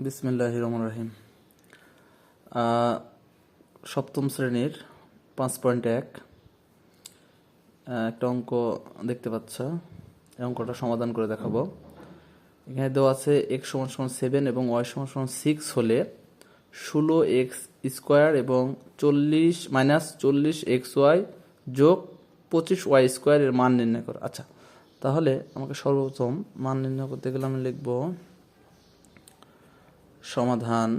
বিসমিল্লাহির রহমানির রহিম। সপ্তম শ্রেণীর 5.1 একটা অঙ্ক দেখতে পাচ্ছ। এই অঙ্কটা সমাধান করে দেখাবো। এখানে দেওয়া আছে x = 7 এবং y = 6 হলে 16x স্কোয়ার এবং 40-40xy যোগ 25y স্কোয়ার এর মান নির্ণয় করো। আচ্ছা, তাহলে আমাকে সর্বপ্রথম মান নির্ণয় করতে গেলে আমি লিখব সমাধান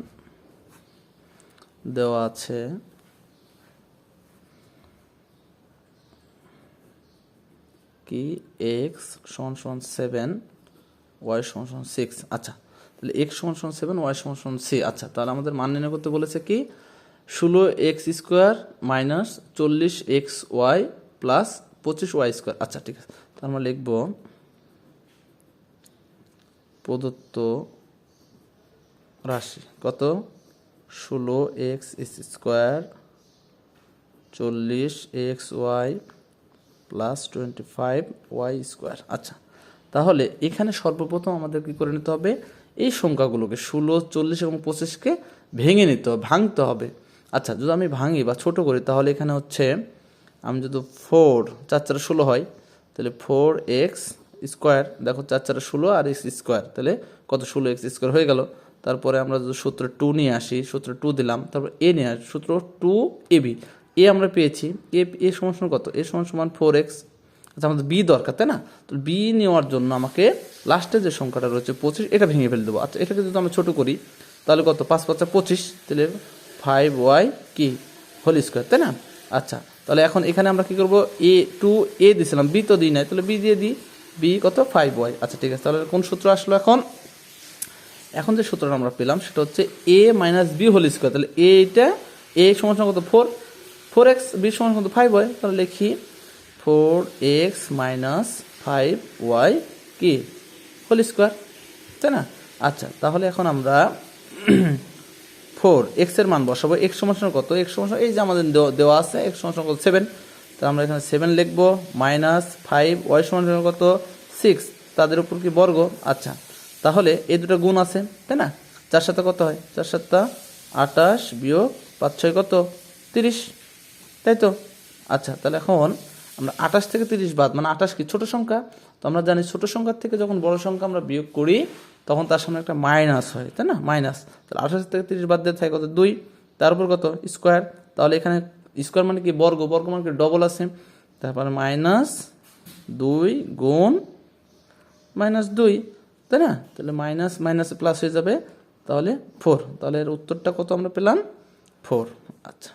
দেওয়া আছে কি x = 7 y = 6। আচ্ছা, তাহলে x = 7 y = 6। আচ্ছা, তাহলে আমাদের মান নির্ণয় করতে বলেছে কি 16x square minus 40xy plus 25y square. আচ্ছা, ঠিক আছে, তাহলে আমরা লিখব প্রদত্ত রাশি কত 16x square 40xy plus 25y square. আচ্ছা, তাহলে এখানে সর্বপ্রথম আমাদের কি করে নিতে হবে, এই সংখ্যাগুলোকে 16, 40 এবং 25কে ভেঙে নিতে হবে, ভাঙতে হবে। আচ্ছা, যদি আমি ভাঙি বা ছোট করি তাহলে এখানে হচ্ছে আমি যদি 4 4 4 16 হয়, তাহলে 4x স্কোয়ার, দেখো 4 4 16 আর x স্কোয়ার, তাহলে কত 16x স্কোয়ার হয়ে গেল। তারপরে আমরা যদি সূত্র 2 নিয়ে আসি, সূত্র 2 দিলাম, তারপর এ নিয়ে আসি, সূত্র 2ab, এ আমরা পেয়েছি এ সমান কত, এ সমান 4x। আচ্ছা, আমাদের বি দরকার, তাই না? তো বি নেওয়ার জন্য আমাকে লাস্টে যে সংখ্যাটা রয়েছে 25, এটা ভেঙে ফেলে দেবো। আচ্ছা, এটাকে যদি আমরা ছোটো করি তাহলে কত 5 5 25, তাহলে 5y কি হোল স্কোয়ার, তাই না? আচ্ছা, তাহলে এখন এখানে আমরা কি করবো, a দিয়েছিলাম, বি তো দিই নাই, তাহলে বি দিয়ে দিই, বি কত 5y। আচ্ছা, ঠিক আছে, তাহলে কোন সূত্র আসলো এখন যে সূত্রটা আমরা পেলাম সেটা হচ্ছে a - b হোল স্কোয়ার। তাহলে এইটা a সমান কত 4x, b সমান কত 5y। তাহলে লিখি 4x - 5y কি হোল স্কোয়ার, তাই না? আচ্ছা, তাহলে এখন আমরা 4x এর মান বসাবো। x সমান কত, x সমান এই যে আমাদের দেওয়া আছে x সমান কত 7, তাহলে আমরা এখানে 7 লিখবো, -5y সমান কত 6, তাদের উপর কি বর্গ। আচ্ছা, তাহলে এই দুটো গুণ আছে, তাই না? 4 সাথে কত হয়, 4 সাথে 28 বিয়োগ 5 6 কত 30, তাই তো? আচ্ছা, তাহলে এখন আমরা 28 থেকে 30 বাদ, মানে 28 কি ছোট সংখ্যা, তো আমরা জানি ছোট সংখ্যার থেকে যখন বড় সংখ্যা আমরা বিয়োগ করি তখন তার সামনে একটা মাইনাস হয়, তাই না? মাইনাস, তাহলে 28 থেকে 30 বাদ দিয়ে থাকে কত 2, তার উপর কত স্কোয়ার, তাহলে এখানে স্কোয়ার মানে কি বর্গ, বর্গ মানে কি ডবল আছে, তারপরে -2 গুণ -2, তাই না? তাহলে মাইনাস মাইনাসে প্লাস হয়ে যাবে, তাহলে 4। তাহলে এর উত্তরটা কত আমরা পেলাম 4। আচ্ছা।